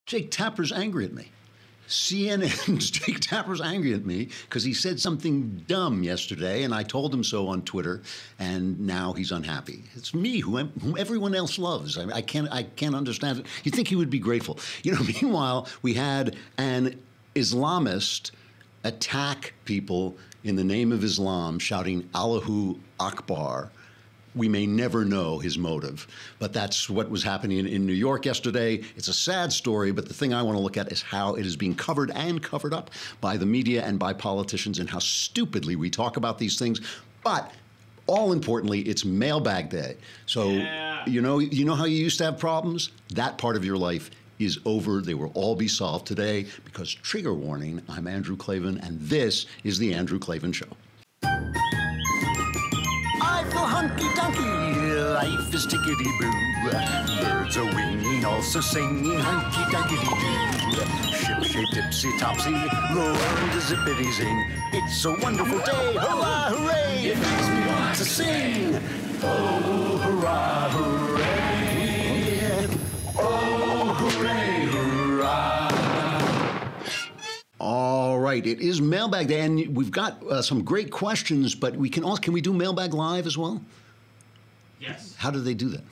Jake Tapper's angry at me. CNN's Jake Tapper's angry at me because he said something dumb yesterday, and I told him so on Twitter, and now he's unhappy. It's me, whom everyone else loves. I can't understand it. You'd think he would be grateful. Meanwhile, we had an Islamist attack people in the name of Islam, shouting Allahu Akbar. We may never know his motive, but that's what was happening in New York yesterday. It's a sad story, but the thing I want to look at is how it is being covered and covered up by the media and by politicians, and how stupidly we talk about these things. But all importantly, it's Mailbag Day. So, you know how you used to have problems? That part of your life is over. They will all be solved today because, trigger warning, I'm Andrew Klavan, and this is The Andrew Klavan Show. I feel hunky-dunky, life is tickety-boo. Birds are winging, also singing hunky-dunky-doo. Ship-shaped, tipsy-topsy, the world is zippity-zing. It's a wonderful day, hurrah, hooray! It makes me want to sing. Oh, hurrah, hooray! Oh, hooray, hurrah! All right, it is Mailbag Day, and we've got some great questions, but can we do Mailbag Live as well? Yes. How do they do that?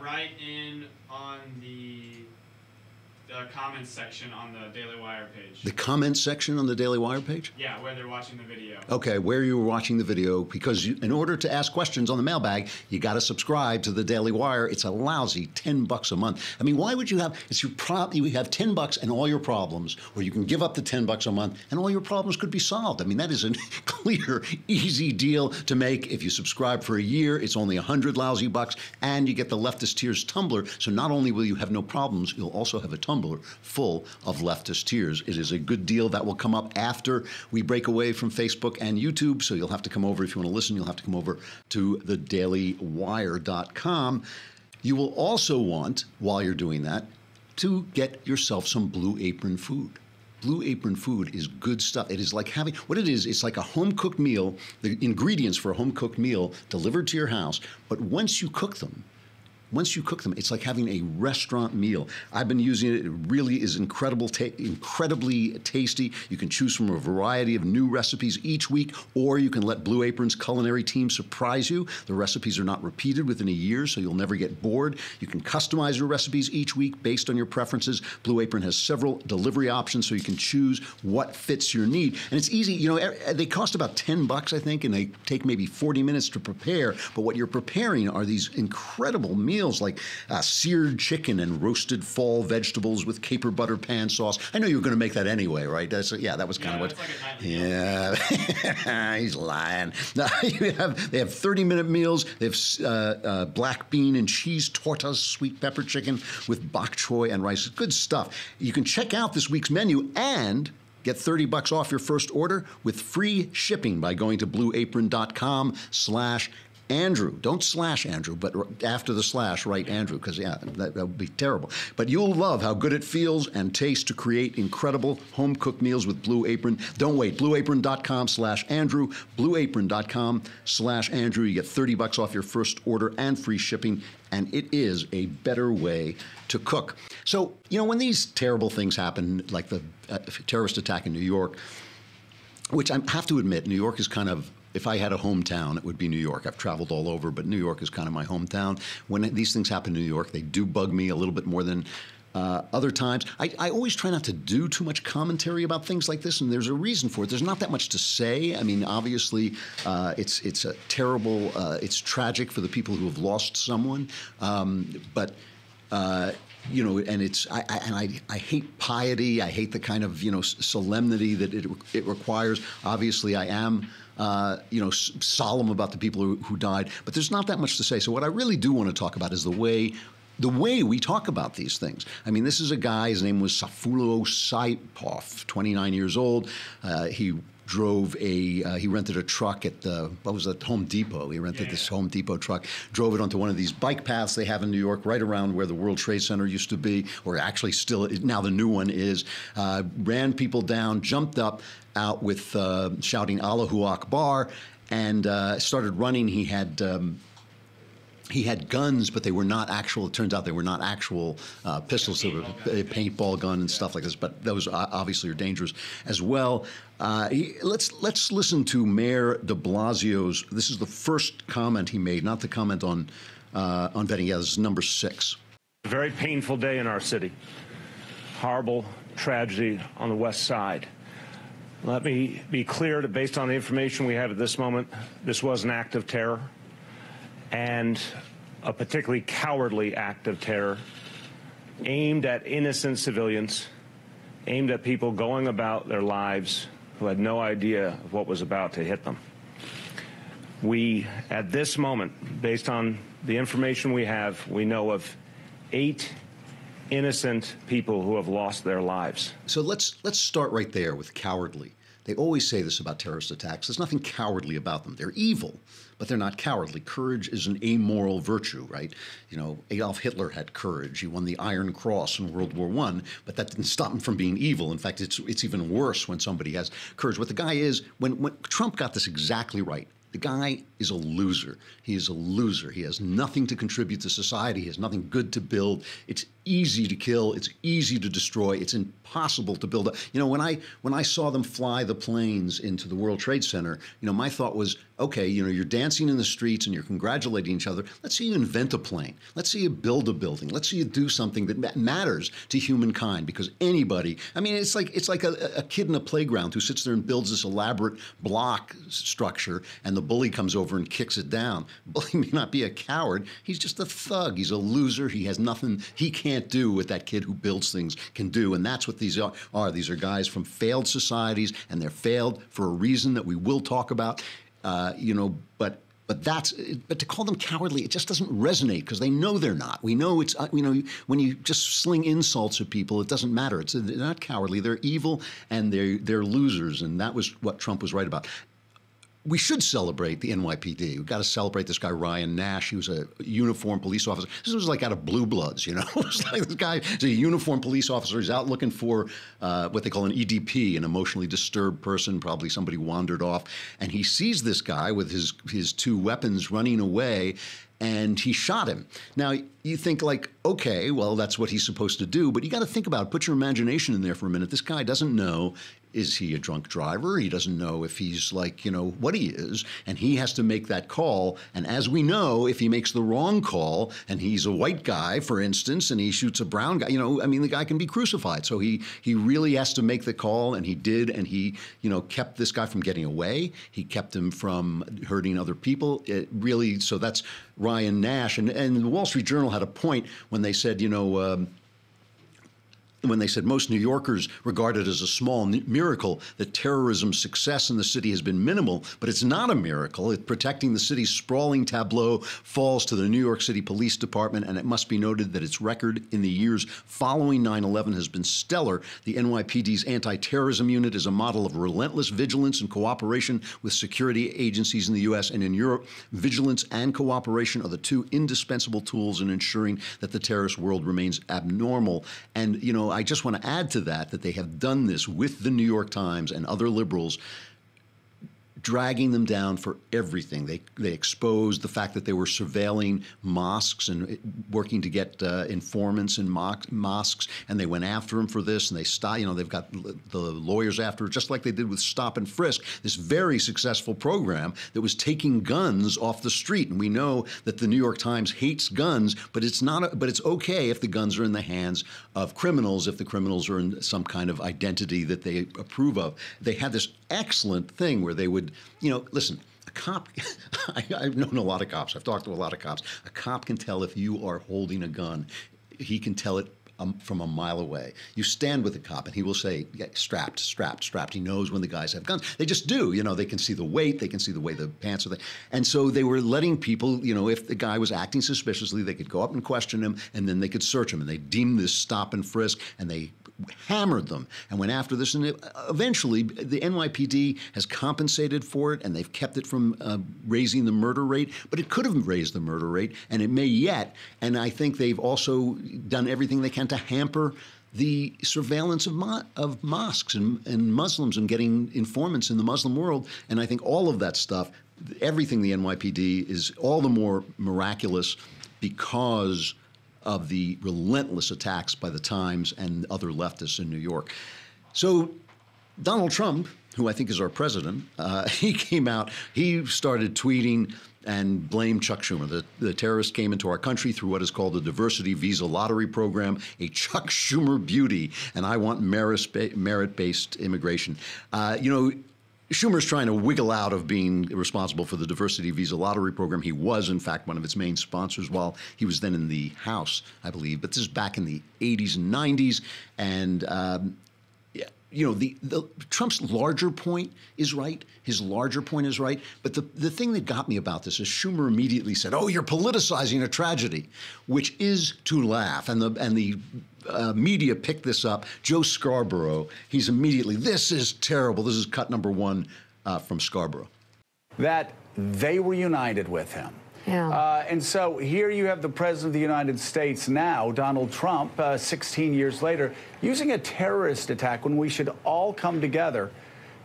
Write in on the comments section on the Daily Wire page. The comments section on the Daily Wire page? Yeah, where they're watching the video. Okay, where you were watching the video, because in order to ask questions on the Mailbag, you got to subscribe to the Daily Wire. It's a lousy $10 a month. I mean, why would you have? You have $10 and all your problems, or you can give up the $10 a month and all your problems could be solved. I mean, that is a clear, easy deal to make. If you subscribe for a year, it's only 100 lousy bucks, and you get the Leftist Tears tumbler. So not only will you have no problems, you'll also have a tumbler full of leftist tears. It is a good deal. That will come up after we break away from Facebook and YouTube, so you'll have to come over. If you want to listen, you'll have to come over to thedailywire.com. You will also want, while you're doing that, to get yourself some Blue Apron food. Blue Apron food is good stuff. It is like having, what it is, it's like a home-cooked meal, the ingredients for a home-cooked meal delivered to your house, but once you cook them, it's like having a restaurant meal. I've been using it. It really is incredibly tasty. You can choose from a variety of new recipes each week, or you can let Blue Apron's culinary team surprise you. The recipes are not repeated within a year, so you'll never get bored. You can customize your recipes each week based on your preferences. Blue Apron has several delivery options, so you can choose what fits your need. And it's easy. They cost about $10, I think, and they take maybe 40 minutes to prepare. But what you're preparing are these incredible meals, like seared chicken and roasted fall vegetables with caper butter pan sauce. I know you were going to make that anyway, right? That was kind of what. Yeah, he's lying. They have 30-minute meals. They have black bean and cheese tortas, sweet pepper chicken with bok choy and rice. Good stuff. You can check out this week's menu and get $30 off your first order with free shipping by going to blueapron.com/Andrew. Don't slash Andrew, but after the slash, write Andrew, because, that would be terrible. But you'll love how good it feels and tastes to create incredible home-cooked meals with Blue Apron. Don't wait. BlueApron.com/Andrew. BlueApron.com/Andrew. You get $30 off your first order and free shipping, and it is a better way to cook. So, when these terrible things happen, like the terrorist attack in New York, which I have to admit, New York is kind of, if I had a hometown, it would be New York. I've traveled all over, but New York is kind of my hometown. When these things happen in New York, they do bug me a little bit more than other times. I always try not to do too much commentary about things like this, and there's a reason for it. There's not that much to say. I mean, obviously, it's a terrible, it's tragic for the people who have lost someone, but and I hate piety. I hate the kind of solemnity that it requires. Obviously, I am solemn about the people who died, but there's not that much to say. So what I really do want to talk about is the way we talk about these things. I mean, this is a guy. His name was Safulo Saipov, 29 years old. He rented a truck at Home Depot. He rented this Home Depot truck, drove it onto one of these bike paths they have in New York, right around where the World Trade Center used to be, or actually still, now the new one is, ran people down, jumped out with shouting Allahu Akbar, and started running. He had he had guns, but they were not actual. It turns out they were not actual pistols. They were a paintball gun and stuff like this. But those obviously are dangerous as well. Let's listen to Mayor De Blasio's. This is the first comment he made, not the comment on vetting. Yeah, this is number 6. A very painful day in our city. Horrible tragedy on the West Side. Let me be clear that based on the information we have at this moment, this was an act of terror, and a particularly cowardly act of terror aimed at innocent civilians, aimed at people going about their lives who had no idea of what was about to hit them. We, at this moment, based on the information we have, we know of 8 innocent people who have lost their lives. So let's start right there with cowardly. They always say this about terrorist attacks. There's nothing cowardly about them. They're evil, but they're not cowardly. Courage is an amoral virtue, right? You know, Adolf Hitler had courage. He won the Iron Cross in World War I, but that didn't stop him from being evil. In fact, it's even worse when somebody has courage. What the guy is, when Trump got this exactly right, the guy is a loser. He is a loser. He has nothing to contribute to society. He has nothing good to build. It's easy to kill. It's easy to destroy. It's impossible to build up. You know, when I saw them fly the planes into the World Trade Center, you know, my thought was, okay, you know, you're dancing in the streets and you're congratulating each other. Let's see you invent a plane. Let's see you build a building. Let's see you do something that matters to humankind, because anybody, I mean, it's like a kid in a playground who sits there and builds this elaborate block structure, and the bully comes over and kicks it down. The bully may not be a coward. He's just a thug. He's a loser. He has nothing he can't do what that kid who builds things can do. And that's what these are. These are guys from failed societies, and they're failed for a reason that we will talk about. You know, but to call them cowardly, it just doesn't resonate, because they know they're not. We know it's, you know, when you just sling insults at people, it doesn't matter. They're not cowardly. They're evil, and they're losers. And that was what Trump was right about. We should celebrate the NYPD. We've got to celebrate this guy, Ryan Nash. He was a uniformed police officer. This was like out of Blue Bloods, you know? It's like this guy is a uniformed police officer. He's out looking for what they call an EDP, an emotionally disturbed person. Probably somebody wandered off. And he sees this guy with his 2 weapons running away, and he shot him. Now, you think like, okay, well, that's what he's supposed to do. But you got to think about it. Put your imagination in there for a minute. This guy doesn't know, is he a drunk driver? He doesn't know if he's like, you know, what he is. And he has to make that call. And as we know, if he makes the wrong call, and he's a white guy, for instance, and he shoots a brown guy, you know, I mean, the guy can be crucified. So he really has to make the call, and he did. And he, you know, kept this guy from getting away. He kept him from hurting other people. It really, so that's Ryan Nash. And the Wall Street Journal had a point when they said, you know, when they said most New Yorkers regard it as a small miracle that terrorism's success in the city has been minimal, but it's not a miracle. Protecting the city's sprawling tableau falls to the New York City Police Department, and it must be noted that its record in the years following 9/11 has been stellar. The NYPD's anti-terrorism unit is a model of relentless vigilance and cooperation with security agencies in the U.S. and in Europe. Vigilance and cooperation are the 2 indispensable tools in ensuring that the terrorist world remains abnormal. And, you know, I just want to add to that they have done this with the New York Times and other liberals, dragging them down for everything. They exposed the fact that they were surveilling mosques and working to get informants in mosques, and they went after them for this, and they stopped. You know, they've got the lawyers after, just like they did with Stop and Frisk, this very successful program that was taking guns off the street. And we know that the New York Times hates guns, but it's not. But it's okay if the guns are in the hands of criminals, if the criminals are in some kind of identity that they approve of. They had this excellent thing where they would, you know, listen, a cop, I've known a lot of cops. I've talked to a lot of cops. A cop can tell if you are holding a gun. He can tell it from a mile away. You stand with a cop and he will say, yeah, strapped, strapped, strapped. He knows when the guys have guns. They just do. You know, they can see the weight. They can see the way the pants are there. And so they were letting people, you know, if the guy was acting suspiciously, they could go up and question him, and then they could search him. And they deemed this stop and frisk, and they hammered them and went after this. And eventually, the NYPD has compensated for it, and they've kept it from raising the murder rate. But it could have raised the murder rate, and it may yet. And I think they've also done everything they can to hamper the surveillance of mosques and Muslims and getting informants in the Muslim world. And I think all of that stuff everything the NYPD is all the more miraculous because of the relentless attacks by the Times and other leftists in New York. So Donald Trump, who I think is our president, he came out, he started tweeting and blamed Chuck Schumer. The terrorist came into our country through what is called the diversity visa lottery program, a Chuck Schumer beauty, and I want merit-based immigration. Schumer's trying to wiggle out of being responsible for the diversity visa lottery program. He was, in fact, one of its main sponsors while he was then in the House, I believe. But this is back in the 80s and 90s. And, Trump's larger point is right. His larger point is right. But the thing that got me about this is Schumer immediately said, "Oh, you're politicizing a tragedy," which is to laugh. And the media picked this up. Joe Scarborough, he's immediately, "This is terrible." This is cut number one from Scarborough. That they were united with him. Yeah. And so here you have the President of the United States now, Donald Trump, 16 years later, using a terrorist attack when we should all come together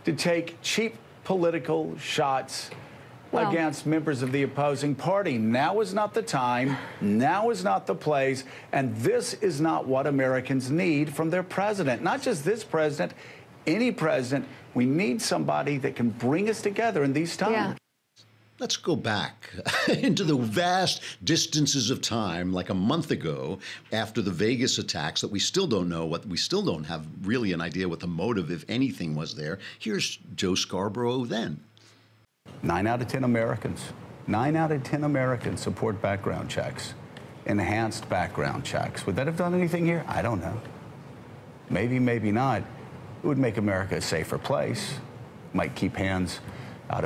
to take cheap political shots against members of the opposing party. Now is not the time. Now is not the place. And this is not what Americans need from their president. Not just this president, any president. We need somebody that can bring us together in these times. Yeah. Let's go back into the vast distances of time, like a month ago, after the Vegas attacks that we still don't know we still don't have really an idea what the motive, if anything, was there. Here's Joe Scarborough then. 9 out of 10 Americans, 9 out of 10 Americans support background checks, enhanced background checks. Would that have done anything here? I don't know. Maybe, maybe not. It would make America a safer place. Might keep guns out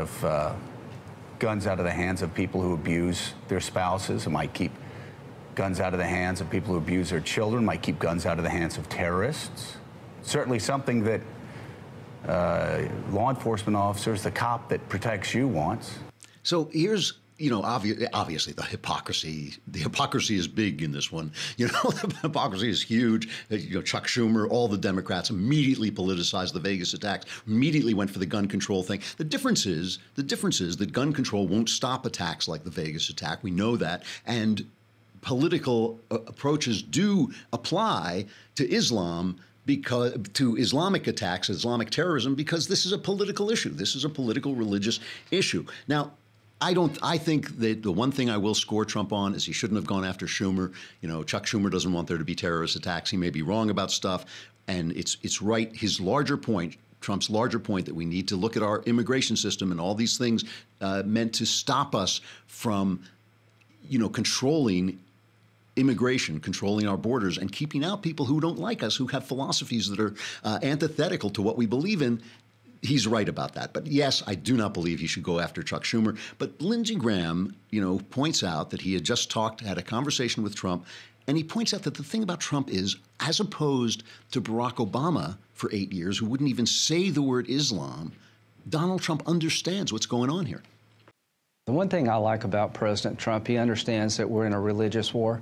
of the hands of people who abuse their spouses. It might keep guns out of the hands of people who abuse their children. It might keep guns out of the hands of terrorists. Certainly something that law enforcement officers, the cop that protects you, wants. So here's, obviously the hypocrisy. The hypocrisy is big in this one. The hypocrisy is huge. Chuck Schumer, all the Democrats immediately politicized the Vegas attacks, immediately went for the gun control thing. The difference is that gun control won't stop attacks like the Vegas attack. We know that. And political approaches do apply to Islam, to Islamic attacks, Islamic terrorism, because this is a political issue. This is a political religious issue. Now, I think that the one thing I will score Trump on is he shouldn't have gone after Schumer. Chuck Schumer doesn't want there to be terrorist attacks. He may be wrong about stuff, and it's right. His larger point, Trump's larger point, that we need to look at our immigration system and all these things meant to stop us from, controlling immigration, controlling our borders, and keeping out people who don't like us, who have philosophies that are antithetical to what we believe in. He's right about that. But yes, I do not believe he should go after Chuck Schumer. But Lindsey Graham, points out that he had just had a conversation with Trump, and he points out that the thing about Trump is, as opposed to Barack Obama for 8 years, who wouldn't even say the word Islam, Donald Trump understands what's going on here. The one thing I like about President Trump, he understands that we're in a religious war.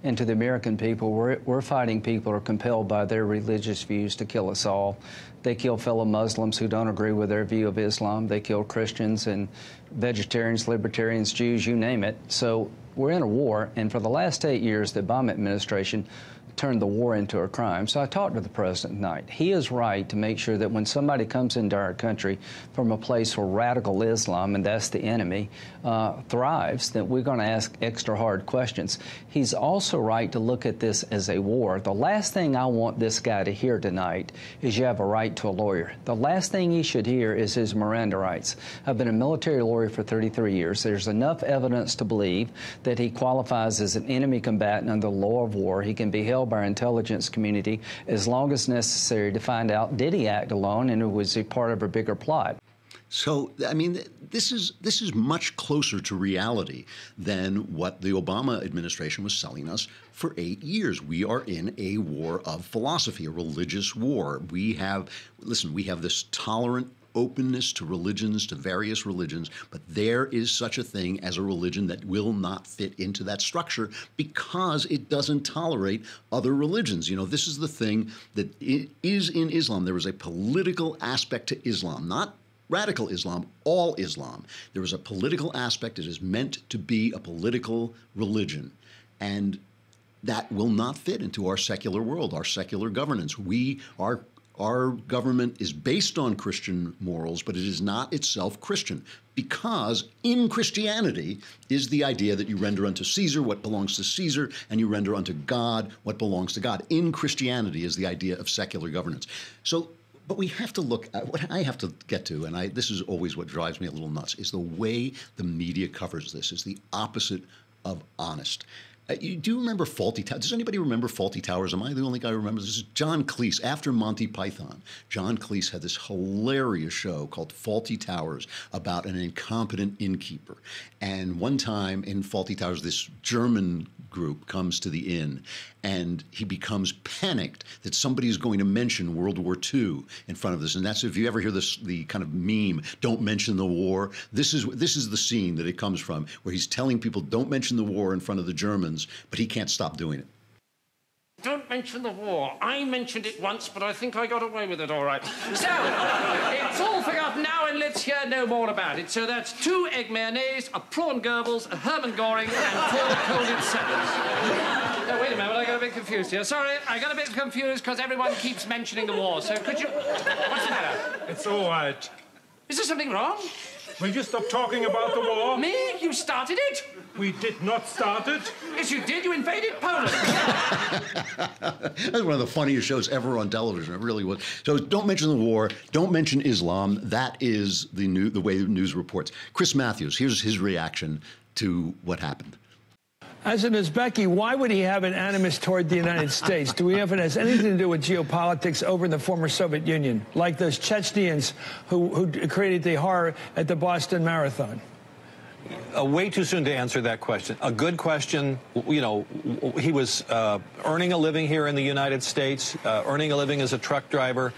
And to the American people, we're fighting people who are compelled by their religious views to kill us all. They kill fellow Muslims who don't agree with their view of Islam. They kill Christians and vegetarians, libertarians, Jews, you name it. So we're in a war, and for the last 8 years, the Obama administration turned the war into a crime. So I talked to the president tonight. He is right to make sure that when somebody comes into our country from a place where radical Islam, and that's the enemy, thrives, that we're going to ask extra hard questions. He's also right to look at this as a war. The last thing I want this guy to hear tonight is you have a right to a lawyer. The last thing he should hear is his Miranda rights. I've been a military lawyer for 33 years. There's enough evidence to believe that he qualifies as an enemy combatant under the law of war. He can be held by our intelligence community as long as necessary to find out, did he act alone and was he part of a bigger plot? So, I mean, this is much closer to reality than what the Obama administration was selling us for 8 years. We are in a war of philosophy, a religious war. We have this tolerant openness to religions, to various religions, but there is such a thing as a religion that will not fit into that structure because it doesn't tolerate other religions. This is the thing that is in Islam. There is a political aspect to Islam, not radical Islam, all Islam. There is a political aspect. It is meant to be a political religion. And that will not fit into our secular world, our secular governance. Our government is based on Christian morals, but it is not itself Christian, because in Christianity is the idea that you render unto Caesar what belongs to Caesar, and you render unto God what belongs to God. In Christianity is the idea of secular governance. So, but we have to look at what I have to get to, and this is always what drives me a little nuts, is the way the media covers this is the opposite of honest. Do you remember Fawlty Towers? Does anybody remember Fawlty Towers? Am I the only guy who remembers? This is John Cleese. After Monty Python, John Cleese had this hilarious show called Fawlty Towers about an incompetent innkeeper. And one time in Fawlty Towers, this German group comes to the inn, and he becomes panicked that somebody is going to mention World War II in front of this. And that's, if you ever hear this, the kind of meme, "Don't mention the war." This is the scene that it comes from, where he's telling people, don't mention the war in front of the Germans, but he can't stop doing it. Don't mention the war. I mentioned it once, but I think I got away with it all right. So, it's all forgotten now, and let's hear no more about it. So that's 2 egg mayonnaise, a prawn Goebbels, a Hermann Göring, and 4 coated salads. Oh, wait a minute, I got a bit confused here. Sorry, I got a bit confused because everyone keeps mentioning the war. So could you... What's the matter? It's all right. Is there something wrong? Will you stop talking about the war? Me? You started it? We did not start it. Yes, you did. You invaded Poland. That's one of the funniest shows ever on television. It really was. So don't mention the war. Don't mention Islam. That is the way the news reports. Chris Matthews, here's his reaction to what happened. As an Uzbeki, why would he have an animus toward the United States? Do we have it has anything to do with geopolitics over in the former Soviet Union, like those Chechens who created the horror at the Boston Marathon? Way too soon to answer that question. A good question. You know, he was earning a living here in the United States, earning a living as a truck driver,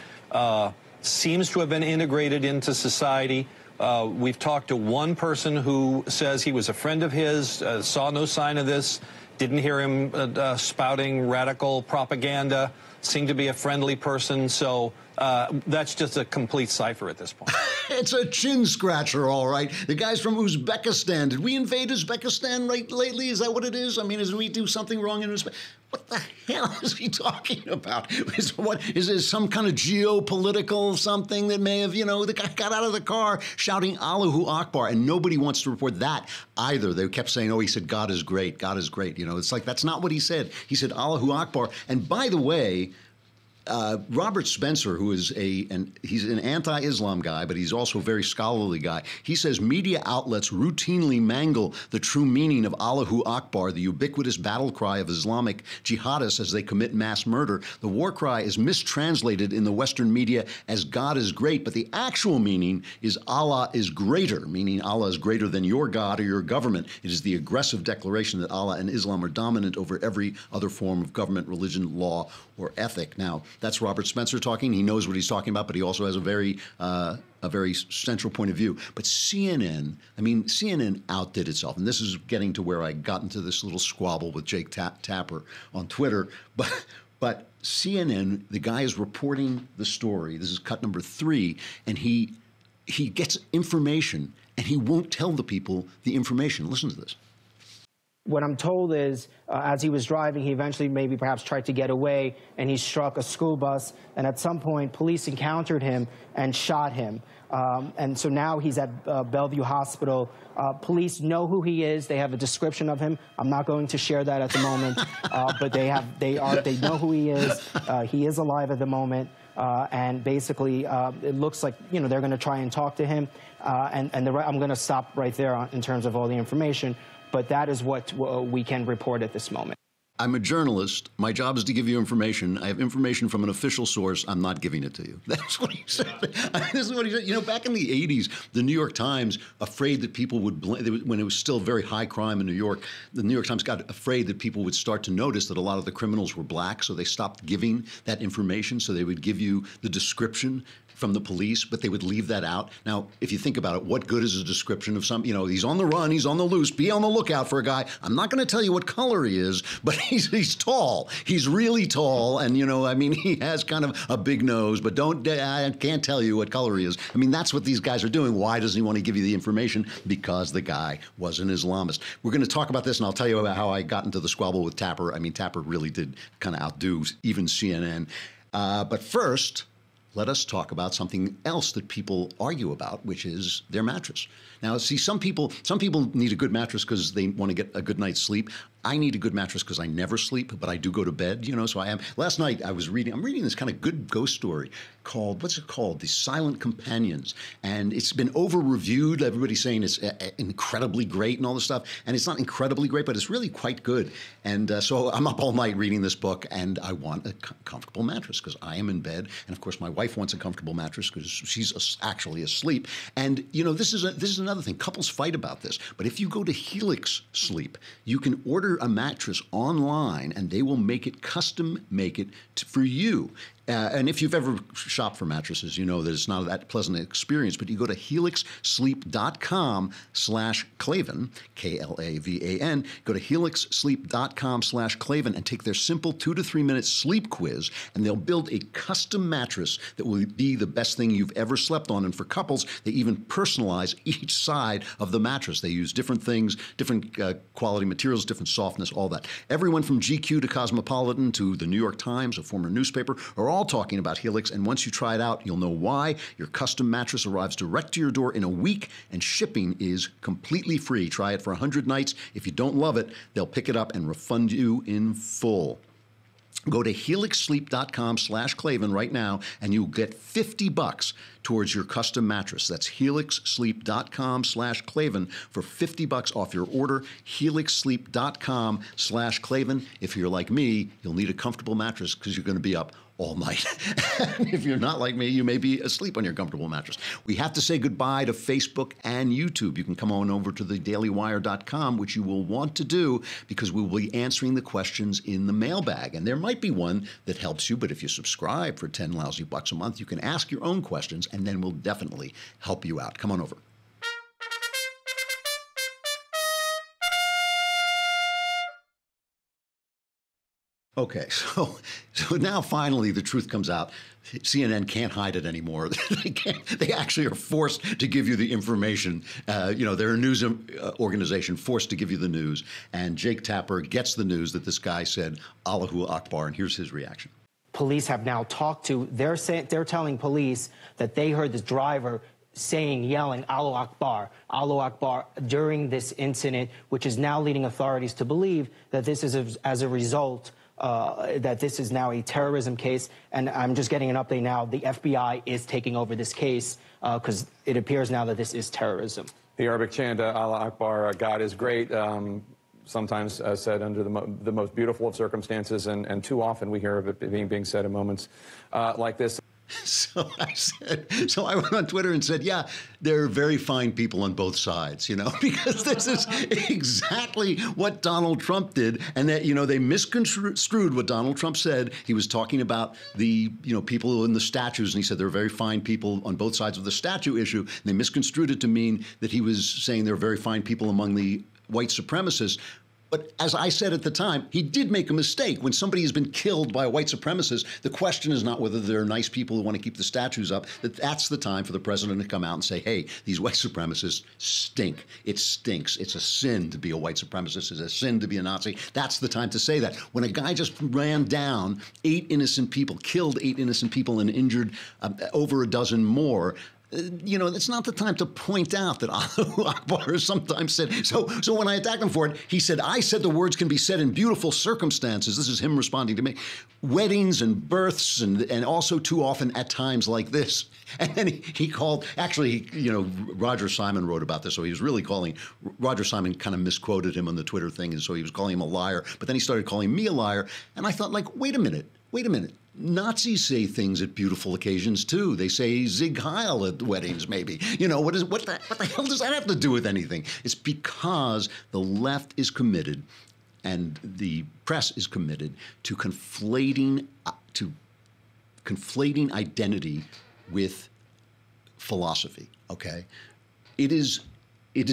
seems to have been integrated into society. We've talked to one person who says he was a friend of his, saw no sign of this, didn't hear him spouting radical propaganda, seemed to be a friendly person. So that's just a complete cipher at this point. It's a chin scratcher, all right. The guy's from Uzbekistan. Did we invade Uzbekistan lately? Is that what it is? I mean, did we do something wrong in Uzbekistan? What the hell is he talking about? Is there some kind of geopolitical something that may have, the guy got out of the car shouting Allahu Akbar, and nobody wants to report that either. They kept saying, he said, God is great, God is great. It's like, that's not what he said. He said Allahu Akbar. And by the way, Robert Spencer, who is he's an anti-Islam guy, but he's also a very scholarly guy. He says media outlets routinely mangle the true meaning of Allahu Akbar, the ubiquitous battle cry of Islamic jihadists as they commit mass murder. The war cry is mistranslated in the Western media as God is great, but the actual meaning is Allah is greater, meaning Allah is greater than your God or your government. It is the aggressive declaration that Allah and Islam are dominant over every other form of government, religion, law, or ethic. Now, that's Robert Spencer talking. He knows what he's talking about, but he also has a very central point of view. But CNN outdid itself. And this is getting to where I got into this little squabble with Jake Tapper on Twitter. But CNN, the guy is reporting the story. This is cut number 3. And he gets information, and he won't tell the people the information. Listen to this. What I'm told is, as he was driving, he eventually perhaps tried to get away, and he struck a school bus. And at some point, police encountered him and shot him. And so now he's at Bellevue Hospital. Police know who he is. They have a description of him. I'm not going to share that at the moment, but they know who he is. He is alive at the moment. And basically, it looks like they're going to try and talk to him. I'm going to stop right there in terms of all the information. But that is what we can report at this moment. I'm a journalist. My job is to give you information. I have information from an official source. I'm not giving it to you. That's what he said. This is what he said. Back in the 80s, the New York Times, afraid that people would when it was still very high crime in New York, the New York Times got afraid that people would start to notice that a lot of the criminals were black, so they stopped giving that information. So they would give you the description from the police, but they would leave that out. Now, if you think about it, what good is a description of he's on the run, he's on the loose, be on the lookout for a guy. I'm not going to tell you what color he is, but he's tall. He's really tall, and I mean, he has kind of a big nose. But I can't tell you what color he is. I mean, that's what these guys are doing. Why doesn't he want to give you the information? Because the guy was an Islamist. We're going to talk about this, and I'll tell you about how I got into the squabble with Tapper. I mean, Tapper really did kind of outdo even CNN. But first, let us talk about something else that people argue about, which is their mattress. Now, see, some people need a good mattress because they want to get a good night's sleep. I need a good mattress because I never sleep, but I do go to bed, so I am. Last night I'm reading this kind of good ghost story called, what's it called? The Silent Companions. And it's been over-reviewed. Everybody's saying it's incredibly great and all this stuff. And it's not incredibly great, but it's really quite good. And so I'm up all night reading this book, and I want a comfortable mattress because I am in bed. And of course, my wife wants a comfortable mattress because she's actually asleep. And, this is another thing. Couples fight about this. But if you go to Helix Sleep, you can order a mattress online, and they will custom make it for you. And if you've ever shopped for mattresses, you know that it's not that pleasant experience, but you go to helixsleep.com/Klavan, Klavan, go to helixsleep.com/Klavan and take their simple 2 to 3 minute sleep quiz, and they'll build a custom mattress that will be the best thing you've ever slept on. And for couples, they even personalize each side of the mattress. They use different things, different quality materials, different softness, all that. Everyone from GQ to Cosmopolitan to the New York Times, a former newspaper, are all talking about Helix, and once you try it out, you'll know why. Your custom mattress arrives direct to your door in a week, and shipping is completely free. Try it for 100 nights. If you don't love it, they'll pick it up and refund you in full. Go to helixsleep.com/Klavan right now, and you'll get $50 towards your custom mattress. That's helixsleep.com/Klavan for $50 off your order. helixsleep.com/Klavan. If you're like me, you'll need a comfortable mattress because you're going to be up all night. If you're not like me, you may be asleep on your comfortable mattress. We have to say goodbye to Facebook and YouTube. You can come on over to thedailywire.com, which you will want to do because we will be answering the questions in the mailbag. And there might be one that helps you, but if you subscribe for 10 lousy bucks a month, you can ask your own questions, and then we'll definitely help you out. Come on over. Okay, so now finally the truth comes out. CNN can't hide it anymore. They actually are forced to give you the information. They're a news organization forced to give you the news. And Jake Tapper gets the news that this guy said Allahu Akbar, and here's his reaction. Police have now talked to, they're telling police that they heard this driver yelling Allahu Akbar during this incident, which is now leading authorities to believe that this is as a result that this is now a terrorism case. And I'm just getting an update now. The FBI is taking over this case because it appears now that this is terrorism. The Arabic chant, Allah Akbar, God is great, sometimes said under the most beautiful of circumstances, and too often we hear of it being said in moments like this. So I went on Twitter and said, yeah, there are very fine people on both sides, because this is exactly what Donald Trump did. And that, they misconstrued what Donald Trump said. He was talking about the, people in the statues, and he said there are very fine people on both sides of the statue issue. And they misconstrued it to mean that he was saying there are very fine people among the white supremacists. But as I said at the time, he did make a mistake. When somebody has been killed by a white supremacist, the question is not whether there are nice people who want to keep the statues up. That's the time for the president to come out and say, hey, these white supremacists stink. It stinks. It's a sin to be a white supremacist. It's a sin to be a Nazi. That's the time to say that. When a guy just ran down 8 innocent people, killed 8 innocent people, and injured over a dozen more, it's not the time to point out that Allahu Akbar is sometimes said. So when I attacked him for it, he said, I said the words can be said in beautiful circumstances. This is him responding to me. Weddings and births and also too often at times like this. And then he called, actually, Roger Simon wrote about this. So he was really calling, Roger Simon kind of misquoted him on the Twitter thing. And so he was calling him a liar. But then he started calling me a liar. And I thought, wait a minute. Nazis say things at beautiful occasions too. They say Zig Heil at weddings, maybe. What the hell does that have to do with anything? It's because the left is committed, and the press is committed to conflating identity with philosophy. Okay, it is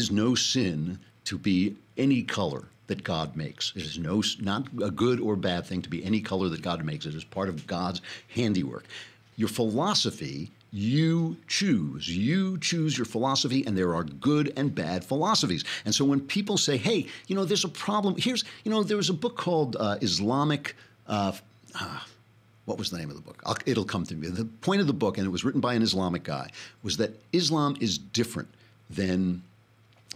no sin to be any color. that God makes. It is not a good or bad thing to be any color that God makes. It is part of God's handiwork. Your philosophy, you choose. You choose your philosophy, and there are good and bad philosophies. And so when people say, hey, there's a problem. There was a book called Islamic, what was the name of the book? It'll come to me. The point of the book, and it was written by an Islamic guy, was that Islam is different than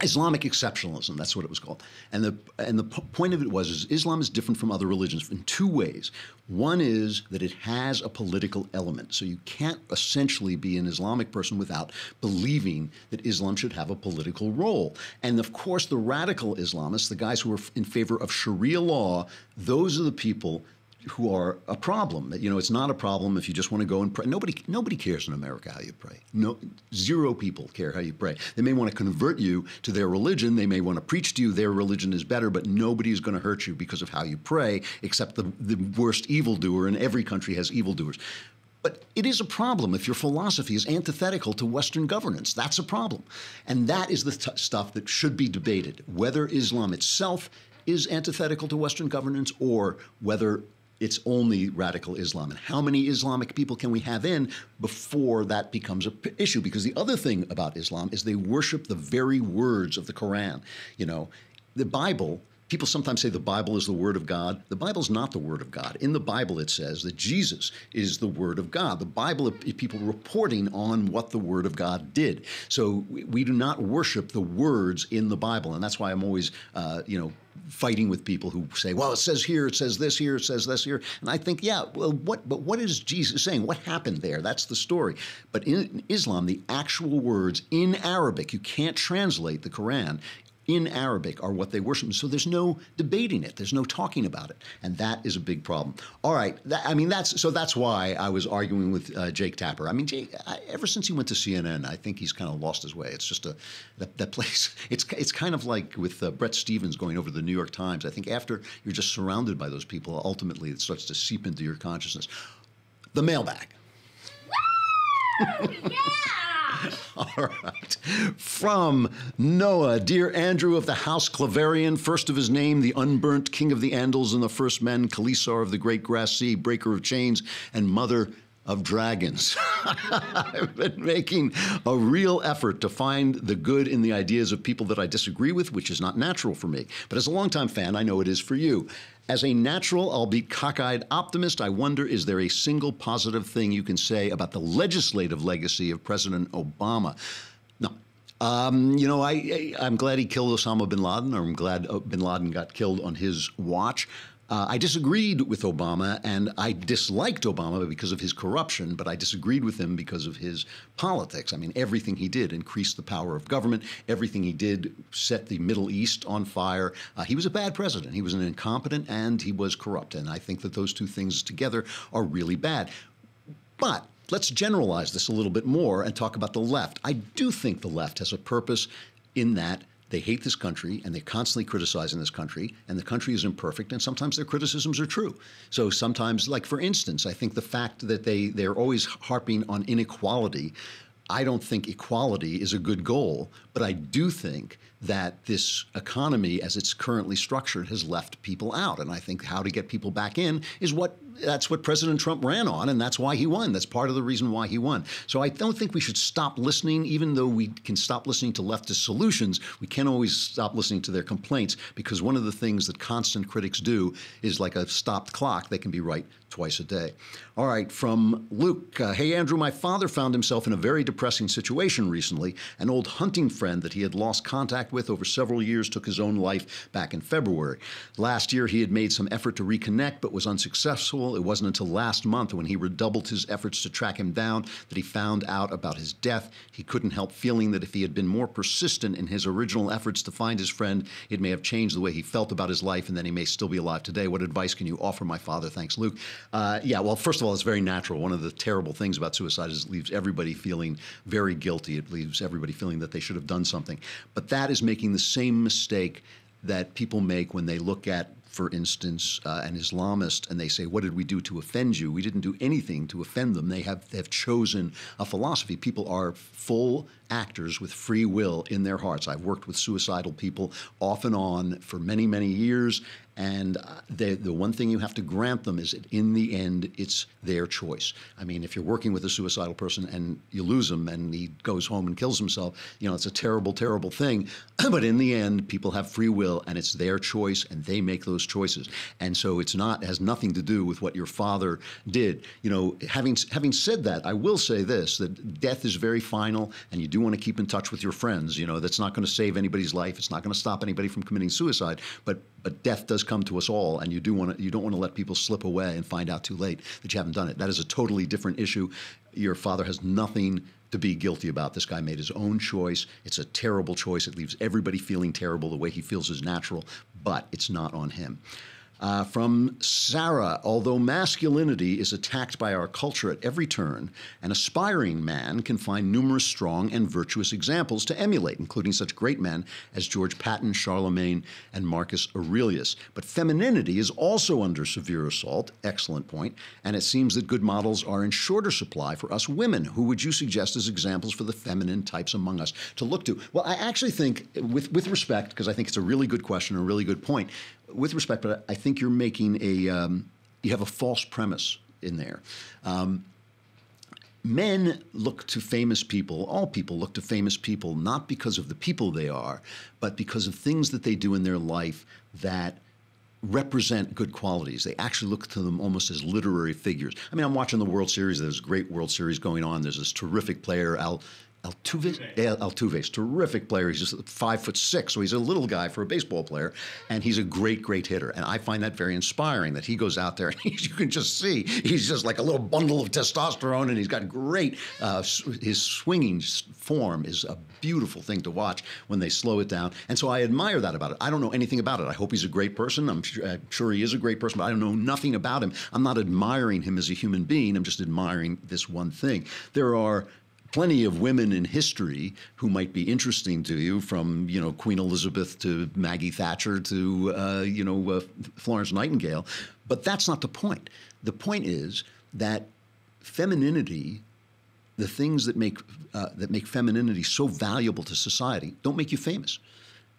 Islamic exceptionalism. That's what it was called. And the point of it is Islam is different from other religions in two ways. One is that it has a political element. So you can't essentially be an Islamic person without believing that Islam should have a political role. And of course, the radical Islamists, the guys who are in favor of Sharia law, those are the people who are a problem. It's not a problem if you just want to go and pray. Nobody cares in America how you pray. No, zero people care how you pray. They may want to convert you to their religion. They may want to preach to you their religion is better, but nobody is going to hurt you because of how you pray, except the worst evildoer, and every country has evildoers. But it is a problem if your philosophy is antithetical to Western governance. That's a problem. And that is the stuff that should be debated, whether Islam itself is antithetical to Western governance or whether it's only radical Islam. And how many Islamic people can we have in before that becomes an issue? Because the other thing about Islam is they worship the very words of the Quran. The Bible, people sometimes say the Bible is the word of God. The Bible is not the word of God. In the Bible, it says that Jesus is the word of God. The Bible is people reporting on what the word of God did. So we do not worship the words in the Bible. And that's why I'm always, fighting with people who say, well, it says here, it says this here, it says this here. And I think, yeah, well, what is Jesus saying? What happened there? That's the story. But in Islam, the actual words in Arabic, you can't translate the Quran, in Arabic are what they worship. So there's no debating it. There's no talking about it. And that is a big problem. All right. That's why I was arguing with Jake Tapper. I mean, Jake, ever since he went to CNN, I think he's kind of lost his way. It's just that place. It's kind of like with Brett Stevens going over to the New York Times. I think after you're just surrounded by those people, ultimately it starts to seep into your consciousness. The mailbag. Yeah! All right. From Noah, dear Andrew of the House Clavarian, first of his name, the unburnt king of the Andals and the first men, Khalisar of the great grass sea, breaker of chains, and mother of dragons. I've been making a real effort to find the good in the ideas of people that I disagree with, which is not natural for me. But as a longtime fan, I know it is for you. As a natural, albeit cockeyed optimist, I wonder, is there a single positive thing you can say about the legislative legacy of President Obama? No. I'm glad he killed Osama bin Laden, or I'm glad bin Laden got killed on his watch. I disagreed with Obama, and I disliked Obama because of his corruption, but I disagreed with him because of his politics. I mean, everything he did increased the power of government. Everything he did set the Middle East on fire. He was a bad president. He was an incompetent, and he was corrupt. And I think that those two things together are really bad. But let's generalize this a little bit more and talk about the left. I do think the left has a purpose in that they hate this country, and they're constantly criticizing this country, and the country is imperfect, and sometimes their criticisms are true. So sometimes, like for instance, I think the fact that they're always harping on inequality, I don't think equality is a good goal, but I do think that this economy, as it's currently structured, has left people out. And I think how to get people back in is that's what President Trump ran on, and that's why he won. That's part of the reason why he won. So I don't think we should stop listening, even though we can stop listening to leftist solutions. We can't always stop listening to their complaints, because one of the things that constant critics do is like a stopped clock. They can be right twice a day. All right, from Luke. Hey, Andrew, my father found himself in a very depressing situation recently. An old hunting friend that he had lost contact with over several years took his own life back in February. Last year, he had made some effort to reconnect, but was unsuccessful. It wasn't until last month, when he redoubled his efforts to track him down, that he found out about his death. He couldn't help feeling that if he had been more persistent in his original efforts to find his friend, it may have changed the way he felt about his life, and then he may still be alive today. What advice can you offer my father? Thanks, Luke. Well, first of all, it's very natural. One of the terrible things about suicide is it leaves everybody feeling very guilty. It leaves everybody feeling that they should have done something. But that is making the same mistake that people make when they look at for instance, an Islamist, and they say, what did we do to offend you? We didn't do anything to offend them. They have chosen a philosophy. People are full actors with free will in their hearts. I've worked with suicidal people off and on for many, many years, and the one thing you have to grant them is that in the end, it's their choice. I mean, if you're working with a suicidal person and you lose him and he goes home and kills himself, it's a terrible, terrible thing. But in the end, people have free will, and it's their choice, and they make those choices. And so it has nothing to do with what your father did. Having said that, I will say this, that death is very final, and you do want to keep in touch with your friends. That's not going to save anybody's life. It's not going to stop anybody from committing suicide. But death does come to us all, and you don't want to let people slip away and find out too late that you haven't done it. That is a totally different issue. Your father has nothing to be guilty about. This guy made his own choice. It's a terrible choice. It leaves everybody feeling terrible. The way he feels is natural, but it's not on him. From Sarah, although masculinity is attacked by our culture at every turn, an aspiring man can find numerous strong and virtuous examples to emulate, including such great men as George Patton, Charlemagne, and Marcus Aurelius. But femininity is also under severe assault, excellent point, and it seems that good models are in shorter supply for us women. Who would you suggest as examples for the feminine types among us to look to? Well, I actually think, with respect, because I think it's a really good question, a really good point, with respect, but I think you're making you have a false premise in there. Men look to famous people, all people look to famous people, not because of the people they are, but because of things that they do in their life that represent good qualities. They actually look to them almost as literary figures. I mean, I'm watching the World Series. There's a great World Series going on. There's this terrific player, Altuve's terrific player. He's just 5'6", so he's a little guy for a baseball player, and he's a great, great hitter. And I find that very inspiring that he goes out there and you can just see he's just like a little bundle of testosterone, and he's got great. His swinging form is a beautiful thing to watch when they slow it down, and so I admire that about it. I don't know anything about it. I hope he's a great person. I'm sure he is a great person, but I don't know nothing about him. I'm not admiring him as a human being. I'm just admiring this one thing. There are plenty of women in history who might be interesting to you, from Queen Elizabeth to Maggie Thatcher to Florence Nightingale, but that's not the point. The point is that femininity, the things that make femininity so valuable to society, don't make you famous.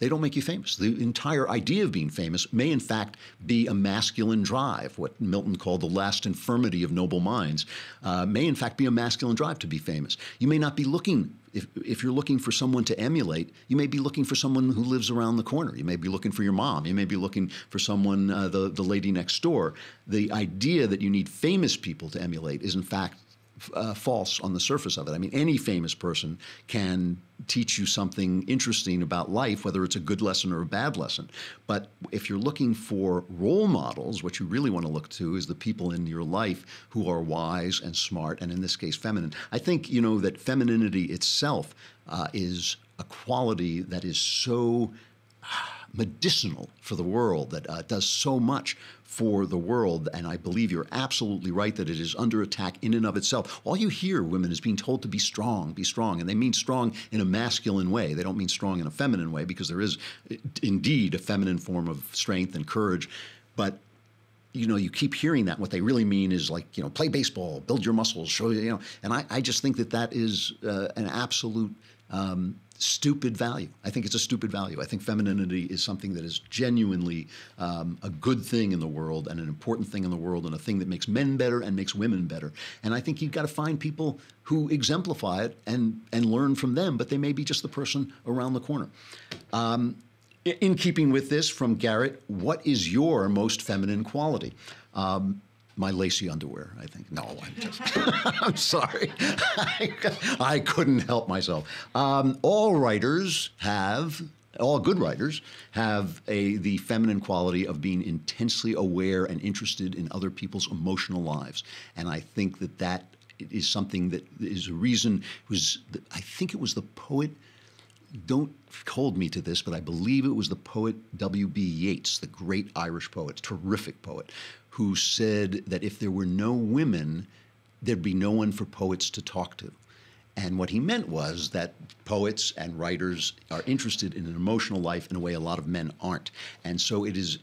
They don't make you famous. The entire idea of being famous may, in fact, be a masculine drive, what Milton called the last infirmity of noble minds, may, in fact, be a masculine drive to be famous. You may not be looking, if you're looking for someone to emulate, you may be looking for someone who lives around the corner. You may be looking for your mom. You may be looking for someone, the lady next door. The idea that you need famous people to emulate is, in fact, false on the surface of it. I mean, any famous person can teach you something interesting about life, whether it's a good lesson or a bad lesson. But if you're looking for role models, what you really want to look to is the people in your life who are wise and smart, and in this case, feminine. I think, that femininity itself is a quality that is so medicinal for the world, that does so much for the world, and I believe you're absolutely right that it is under attack in and of itself. All you hear women is being told to be strong, and they mean strong in a masculine way. They don't mean strong in a feminine way, because there is indeed a feminine form of strength and courage, but you keep hearing that. What they really mean is play baseball, build your muscles, show and I just think that is an absolute stupid value. I think it's a stupid value. I think femininity is something that is genuinely a good thing in the world, and an important thing in the world, and a thing that makes men better and makes women better. And I think you've got to find people who exemplify it and learn from them, but they may be just the person around the corner. In keeping with this, from Garrett, what is your most feminine quality? My lacy underwear, I think. No, I'm sorry. I couldn't help myself. All good writers have the feminine quality of being intensely aware and interested in other people's emotional lives. And I think that is something that is a reason. I think it was the poet, don't hold me to this, but I believe it was the poet W.B. Yeats, the great Irish poet, terrific poet, who said that if there were no women, there'd be no one for poets to talk to. And what he meant was that poets and writers are interested in an emotional life in a way a lot of men aren't. And so it is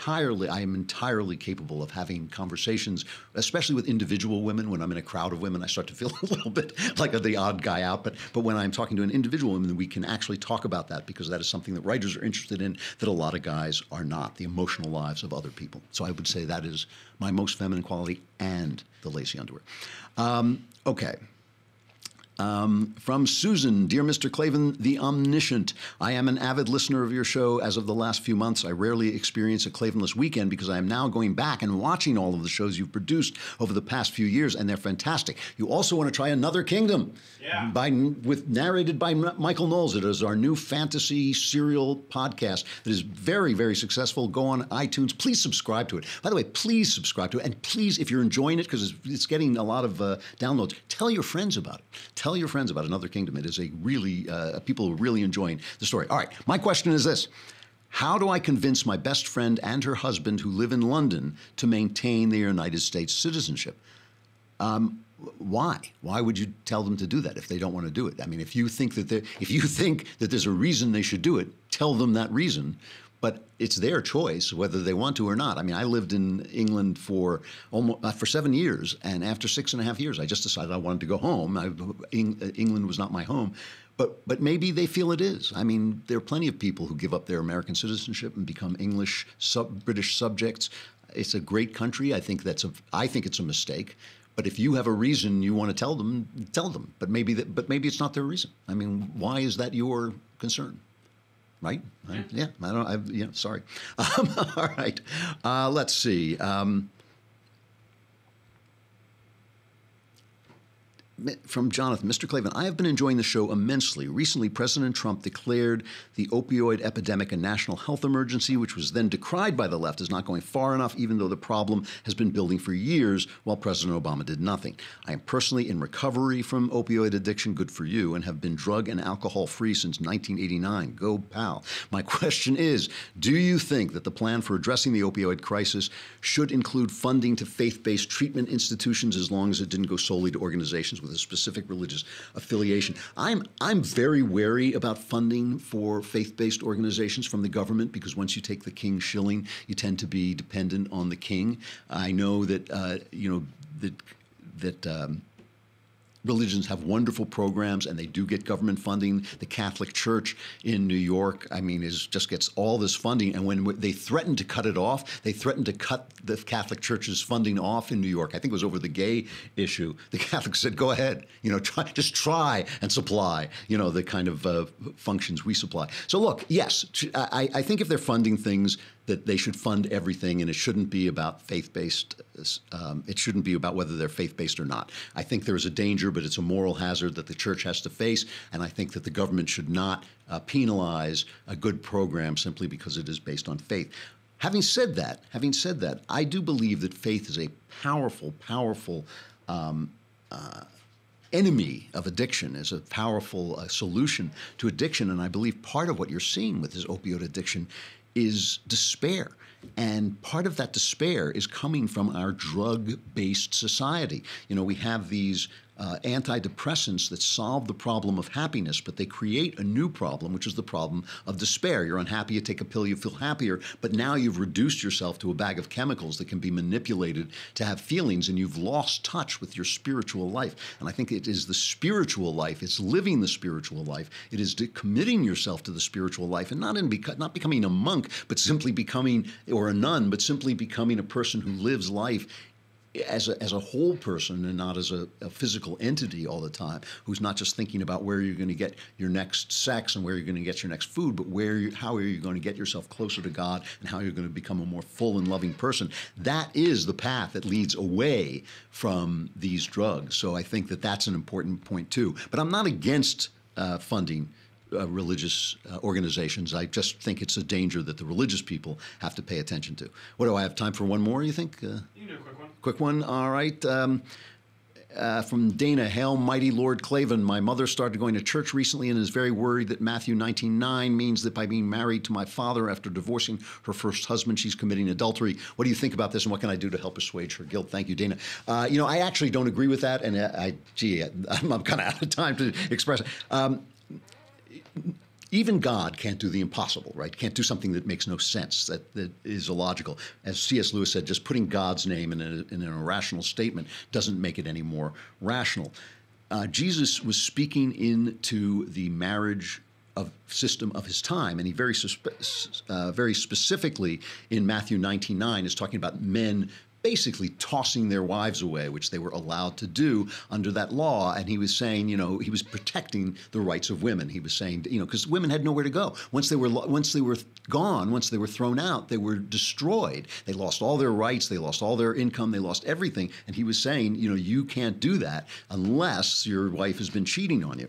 am entirely capable of having conversations, especially with individual women. When I'm in a crowd of women, I start to feel a little bit like the odd guy out. But when I'm talking to an individual woman, we can actually talk about that, because that is something that writers are interested in that a lot of guys are not, the emotional lives of other people. So I would say that is my most feminine quality, and the lacy underwear. Okay. From Susan, dear Mr. Klavan, the omniscient. I am an avid listener of your show as of the last few months. I rarely experience a Klavanless weekend because I am now going back and watching all of the shows you've produced over the past few years, and they're fantastic. You also want to try Another Kingdom, narrated by Michael Knowles. It is our new fantasy serial podcast that is very, very successful. Go on iTunes. Please subscribe to it. By the way, please subscribe to it. And please, if you're enjoying it, because it's getting a lot of downloads, tell your friends about it. Tell your friends about Another Kingdom. It is a really, people are really enjoying the story. All right, my question is this. How do I convince my best friend and her husband who live in London to maintain their United States citizenship? Why? Why would you tell them to do that if they don't want to do it? I mean, if you think that there's a reason they should do it, tell them that reason. But it's their choice whether they want to or not. I mean, I lived in England for 7 years, and after 6.5 years, I just decided I wanted to go home. England was not my home, but maybe they feel it is. I mean, there are plenty of people who give up their American citizenship and become British subjects. It's a great country. I think it's a mistake. But if you have a reason you want to tell them, tell them. But maybe it's not their reason. I mean, why is that your concern? Right? Yeah. Sorry. All right. Let's see. From Jonathan, Mr. Klavan, I have been enjoying the show immensely. Recently, President Trump declared the opioid epidemic a national health emergency, which was then decried by the left as not going far enough, even though the problem has been building for years while President Obama did nothing. I am personally in recovery from opioid addiction, good for you, and have been drug and alcohol free since 1989. Go, pal. My question is, do you think that the plan for addressing the opioid crisis should include funding to faith-based treatment institutions as long as it didn't go solely to organizations with a specific religious affiliation? I'm very wary about funding for faith-based organizations from the government, because once you take the king's shilling, you tend to be dependent on the king. I know that religions have wonderful programs, and they do get government funding. The Catholic Church in New York, I mean, just gets all this funding. And when they threatened to cut it off, they threatened to cut the Catholic Church's funding off in New York. I think it was over the gay issue. The Catholics said, go ahead, just try and supply, the kind of functions we supply. So look, yes, I think if they're funding things, that they should fund everything, and it shouldn't be about faith-based. It shouldn't be about whether they're faith-based or not. I think there is a danger, but it's a moral hazard that the church has to face, and I think that the government should not penalize a good program simply because it is based on faith. Having said that, I do believe that faith is a powerful enemy of addiction, is a powerful solution to addiction, and I believe part of what you're seeing with this opioid addiction is despair. And part of that despair is coming from our drug-based society. We have these antidepressants that solve the problem of happiness, but they create a new problem, which is the problem of despair. You're unhappy, you take a pill, you feel happier, but now you've reduced yourself to a bag of chemicals that can be manipulated to have feelings, and you've lost touch with your spiritual life. And I think it is the spiritual life, it's living the spiritual life, it is committing yourself to the spiritual life, and not becoming a monk, but simply becoming, or a nun, but simply becoming a person who lives life as a whole person and not as a physical entity all the time, who's not just thinking about where you're going to get your next sex and where you're going to get your next food, but how are you going to get yourself closer to God and how you're going to become a more full and loving person. That is the path that leads away from these drugs. So I think that that's an important point too. But I'm not against funding religious organizations. I just think it's a danger that the religious people have to pay attention to. What do I have time for? One more, you think? You can do a quick one. Quick one, all right. From Dana, Hail Mighty Lord Klavan. My mother started going to church recently and is very worried that Matthew 19:9 means that by being married to my father after divorcing her first husband, she's committing adultery. What do you think about this, and what can I do to help assuage her guilt? Thank you, Dana. I actually don't agree with that, and I'm kind of out of time to express it. even God can't do the impossible, right? Can't do something that makes no sense, that is illogical. As C.S. Lewis said, just putting God's name in an irrational statement doesn't make it any more rational. Jesus was speaking into the marriage system of his time, and he very specifically in Matthew 19:9 is talking about men basically tossing their wives away, which they were allowed to do under that law. And he was saying, he was protecting the rights of women. He was saying, because women had nowhere to go. Once they were gone, once they were thrown out, they were destroyed. They lost all their rights. They lost all their income. They lost everything. And he was saying, you can't do that unless your wife has been cheating on you.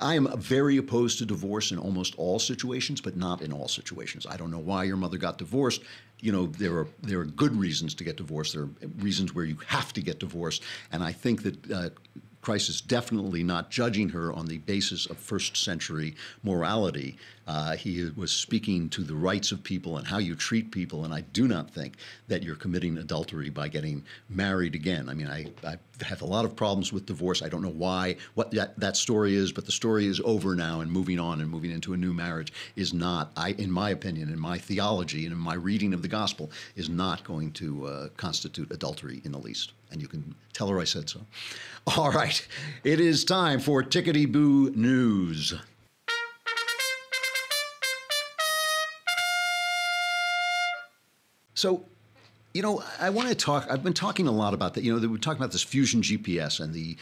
I am very opposed to divorce in almost all situations, but not in all situations. I don't know why your mother got divorced. There are good reasons to get divorced. There are reasons where you have to get divorced. And I think that Christ is definitely not judging her on the basis of first century morality. He was speaking to the rights of people and how you treat people, and I do not think that you're committing adultery by getting married again. I mean, I have a lot of problems with divorce. I don't know what that story is, but the story is over now, and moving on and moving into a new marriage is not, in my opinion, in my theology and in my reading of the gospel, is not going to constitute adultery in the least. And you can tell her I said so. All right, it is time for Tickety-Boo News. So, I want to talk, I've been talking a lot about that. We're talking about this fusion GPS, and the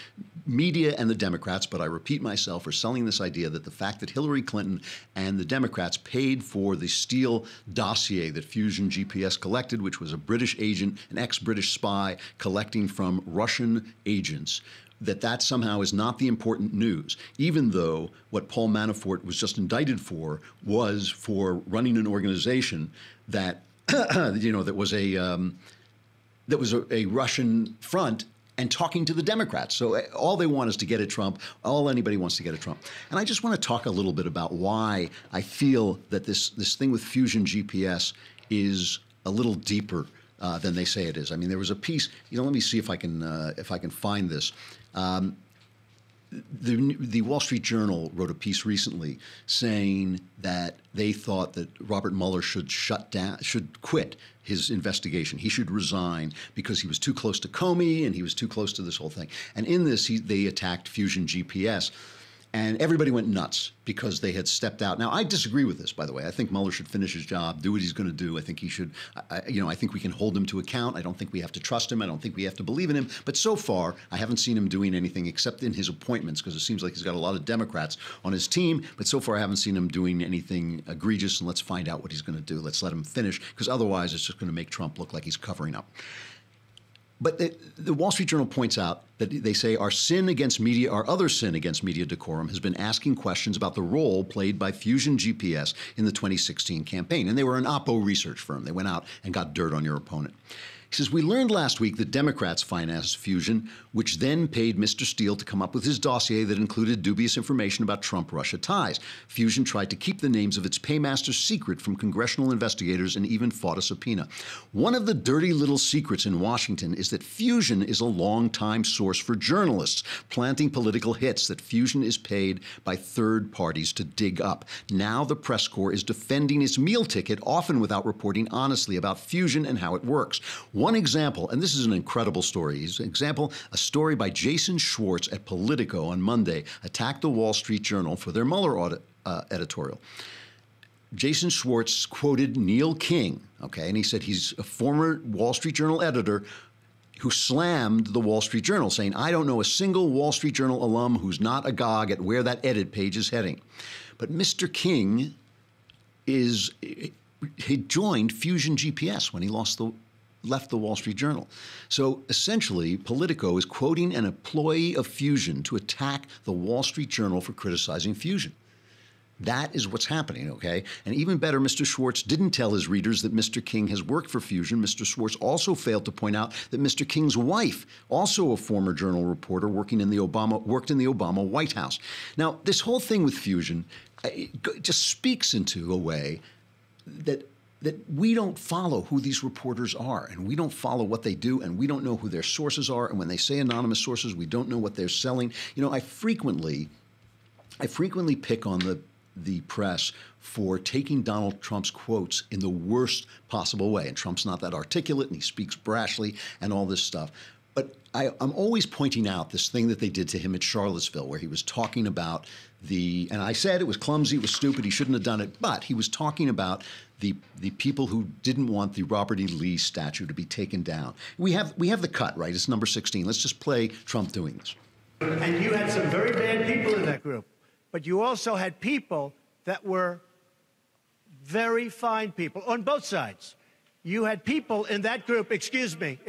media and the Democrats, but I repeat myself, are selling this idea that the fact that Hillary Clinton and the Democrats paid for the Steele dossier that Fusion GPS collected, which was a British agent, an ex-British spy collecting from Russian agents, that somehow is not the important news, even though what Paul Manafort was just indicted for was for running an organization that that was a Russian front and talking to the Democrats. So all they want is to get at Trump. All anybody wants to get at Trump. And I just want to talk a little bit about why I feel that this thing with Fusion GPS is a little deeper than they say it is. I mean, there was a piece. Let me see if I can find this. The Wall Street Journal wrote a piece recently saying that they thought that Robert Mueller should quit his investigation. He should resign because he was too close to Comey and he was too close to this whole thing. And in this, they attacked Fusion GPS. And everybody went nuts because they had stepped out. Now, I disagree with this, by the way. I think Mueller should finish his job, do what he's going to do. I think he should, I think we can hold him to account. I don't think we have to trust him. I don't think we have to believe in him. But so far, I haven't seen him doing anything except in his appointments, because it seems like he's got a lot of Democrats on his team. But so far, I haven't seen him doing anything egregious. And let's find out what he's going to do. Let's let him finish, because otherwise it's just going to make Trump look like he's covering up. But the Wall Street Journal points out that they say our other sin against media decorum has been asking questions about the role played by Fusion GPS in the 2016 campaign. And they were an Oppo research firm. They went out and got dirt on your opponent. He says, we learned last week that Democrats financed Fusion, which then paid Mr. Steele to come up with his dossier that included dubious information about Trump-Russia ties. Fusion tried to keep the names of its paymasters secret from congressional investigators and even fought a subpoena. One of the dirty little secrets in Washington is that Fusion is a long-time source for journalists, planting political hits that Fusion is paid by third parties to dig up. Now the press corps is defending its meal ticket, often without reporting honestly about Fusion and how it works. One example, and this is an incredible story, a story by Jason Schwartz at Politico on Monday attacked the Wall Street Journal for their Mueller audit, editorial. Jason Schwartz quoted Neil King, and he said he's a former Wall Street Journal editor who slammed the Wall Street Journal, saying, I don't know a single Wall Street Journal alum who's not agog at where that edit page is heading. But Mr. King he joined Fusion GPS when he left the Wall Street Journal. So essentially, Politico is quoting an employee of Fusion to attack the Wall Street Journal for criticizing Fusion. That is what's happening, okay? And even better, Mr. Schwartz didn't tell his readers that Mr. King has worked for Fusion. Mr. Schwartz also failed to point out that Mr. King's wife, also a former Journal reporter, worked in the Obama White House. Now, this whole thing with Fusion just speaks into a way that we don't follow who these reporters are, and we don't follow what they do, and we don't know who their sources are. And when they say anonymous sources, we don't know what they're selling. I frequently I frequently pick on the press for taking Donald Trump's quotes in the worst possible way. And Trump's not that articulate, and he speaks brashly and all this stuff. But I'm always pointing out this thing that they did to him at Charlottesville, where he was talking about and I said it was clumsy, it was stupid, he shouldn't have done it, but he was talking about the people who didn't want the Robert E. Lee statue to be taken down. We have the cut, right? It's number 16. Let's just play Trump doing this. And you had some very bad people in that group, but you also had people that were very fine people on both sides. You had people in that group, excuse me,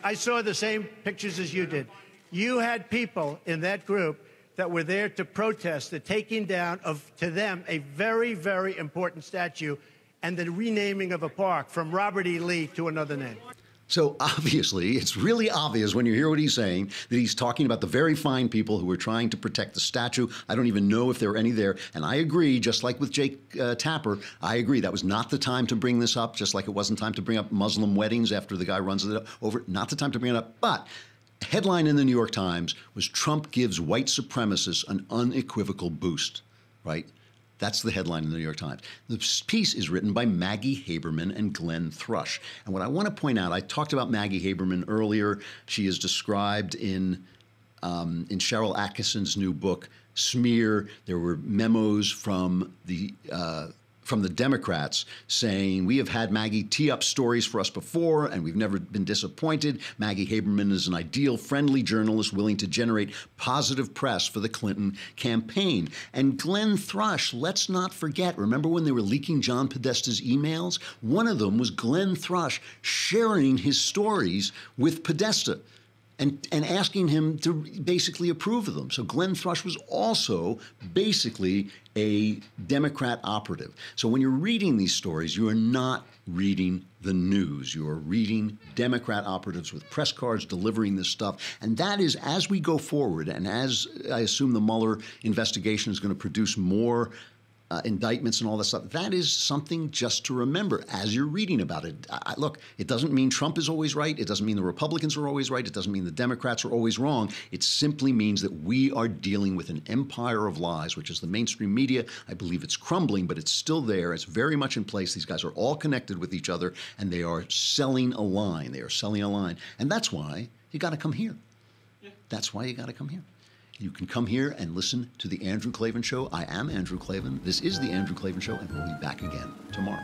I saw the same pictures as you did. You had people in that group that were there to protest the taking down of, to them, a very, very important statue and the renaming of a park from Robert E. Lee to another name. So obviously, it's really obvious when you hear what he's saying that he's talking about the very fine people who were trying to protect the statue. I don't even know if there were any there. And I agree, just like with Jake Tapper, I agree that was not the time to bring this up, just like it wasn't time to bring up Muslim weddings after the guy runs it over. Not the time to bring it up. But headline in the New York Times was Trump gives white supremacists an unequivocal boost, right? That's the headline in the New York Times. The piece is written by Maggie Haberman and Glenn Thrush. And what I want to point out, I talked about Maggie Haberman earlier. She is described in Cheryl Atkinson's new book, Smear. There were memos from the Democrats saying, we have had Maggie tee up stories for us before, and we've never been disappointed. Maggie Haberman is an ideal, friendly journalist willing to generate positive press for the Clinton campaign. And Glenn Thrush, let's not forget, remember when they were leaking John Podesta's emails? One of them was Glenn Thrush sharing his stories with Podesta and asking him to basically approve of them. So Glenn Thrush was also basically a Democrat operative. So when you're reading these stories, you are not reading the news. You are reading Democrat operatives with press cards delivering this stuff. And that is, as we go forward, and as I assume the Mueller investigation is going to produce more indictments and all that stuff, that is something just to remember as you're reading about it. Look, it doesn't mean Trump is always right. It doesn't mean the Republicans are always right. It doesn't mean the Democrats are always wrong. It simply means that we are dealing with an empire of lies, which is the mainstream media. I believe it's crumbling, but it's still there. It's very much in place. These guys are all connected with each other, and they are selling a line. They are selling a line. And that's why you got to come here. Yeah. That's why you got to come here. You can come here and listen to The Andrew Klavan Show. I am Andrew Klavan. This is The Andrew Klavan Show, and we'll be back again tomorrow.